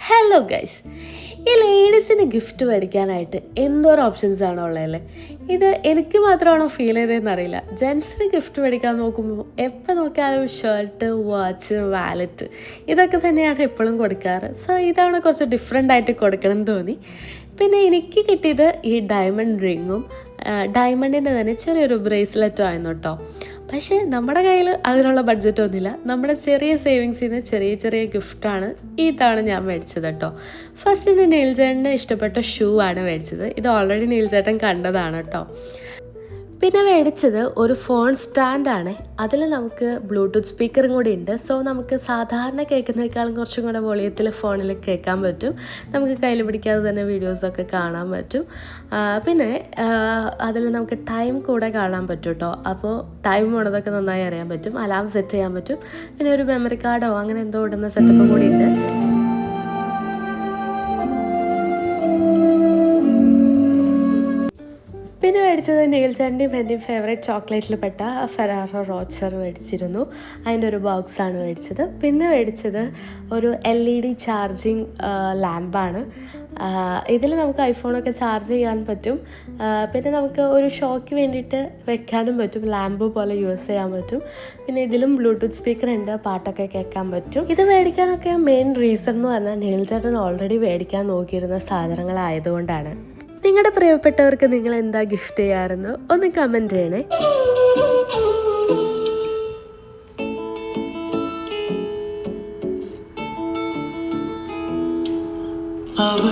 Hello guys, ഈ ലേഡീസിന് gift മേടിക്കാനായിട്ട് എന്തോരം ഓപ്ഷൻസ് ആണോ ഉള്ളതല്ലേ. ഇത് എനിക്ക് മാത്രമാണോ ഫീൽ ചെയ്തതെന്ന് അറിയില്ല. ജെൻസിന് ഗിഫ്റ്റ് മേടിക്കാൻ നോക്കുമ്പോൾ എപ്പോൾ നോക്കിയാലും ഷർട്ട്, വാച്ച്, വാലറ്റ് ഇതൊക്കെ തന്നെയാണ് എപ്പോഴും കൊടുക്കാറ്. സോ ഇതാണ് കുറച്ച് ഡിഫറെൻ്റ് ആയിട്ട് കൊടുക്കണം എന്ന് തോന്നി. പിന്നെ എനിക്ക് കിട്ടിയത് ഈ ഡയമണ്ട് റിങ്ങും ഡയമണ്ടിൻ്റെ തന്നെ ചെറിയൊരു ബ്രേസ്ലെറ്റും ആയിരുന്നു കേട്ടോ. പക്ഷേ നമ്മുടെ കയ്യിൽ അതിനുള്ള ബഡ്ജറ്റ് ഒന്നുമില്ല. നമ്മുടെ ചെറിയ സേവിങ്സിൽ നിന്ന് ചെറിയ ചെറിയ ഗിഫ്റ്റാണ് ഇതാണ് ഞാൻ മേടിച്ചത് കേട്ടോ. ഫസ്റ്റ് എൻ്റെ നീൽചേട്ടന് ഇഷ്ടപ്പെട്ട ഷൂ ആണ് മേടിച്ചത്. ഇത് ഓൾറെഡി നീൽചേട്ടൻ കണ്ടതാണ് കേട്ടോ. പിന്നെ മേടിച്ചത് ഒരു ഫോൺ സ്റ്റാൻഡാണ്. അതിൽ നമുക്ക് ബ്ലൂടൂത്ത് സ്പീക്കറും കൂടി ഉണ്ട്. സോ നമുക്ക് സാധാരണ കേൾക്കുന്നതിനേക്കാളും കുറച്ചും കൂടെ വോളിയത്തിൽ ഫോണിൽ കേൾക്കാൻ പറ്റും. നമുക്ക് കയ്യിൽ പിടിക്കാതെ തന്നെ വീഡിയോസൊക്കെ കാണാൻ പറ്റും. പിന്നെ അതിൽ നമുക്ക് ടൈം കൂടെ കാണാൻ പറ്റും കേട്ടോ. അപ്പോൾ ടൈം പോണതൊക്കെ നന്നായി അറിയാൻ പറ്റും. അലാം സെറ്റ് ചെയ്യാൻ പറ്റും. പിന്നെ ഒരു മെമ്മറി കാർഡോ അങ്ങനെ എന്തോ ഇടുന്ന സെറ്റപ്പും കൂടി ഉണ്ട്. പിന്നെ മേടിച്ചത് നീൽചേട്ടൻ്റെയും എൻ്റെയും ഫേവറേറ്റ് ചോക്ലേറ്റിൽ പെട്ട ഫെറാറോ റോച്ചർ മേടിച്ചിരുന്നു. അതിൻ്റെ ഒരു ബോക്സാണ് മേടിച്ചത്. പിന്നെ മേടിച്ചത് ഒരു LED ചാർജിങ് ലാമ്പാണ്. ഇതിൽ നമുക്ക് ഐഫോണൊക്കെ ചാർജ് ചെയ്യാൻ പറ്റും. പിന്നെ നമുക്ക് ഒരു ഷോയ്ക്ക് വേണ്ടിയിട്ട് വെക്കാനും പറ്റും. ലാമ്പ് പോലെ യൂസ് ചെയ്യാൻ പറ്റും. പിന്നെ ഇതിലും ബ്ലൂടൂത്ത് സ്പീക്കർ ഉണ്ട്, പാട്ടൊക്കെ കേൾക്കാൻ പറ്റും. ഇത് മേടിക്കാനൊക്കെ മെയിൻ റീസൺ എന്ന് പറഞ്ഞാൽ നീൽചേട്ടൻ ഓൾറെഡി മേടിക്കാൻ നോക്കിയിരുന്ന സാധനങ്ങളായതുകൊണ്ടാണ്. നിങ്ങളുടെ പ്രിയപ്പെട്ടവർക്ക് നിങ്ങൾ എന്താ ഗിഫ്റ്റ് ചെയ്യാറെന്ന് ഒന്ന് കമൻറ്റ് ചെയ്യണേ. അവൾ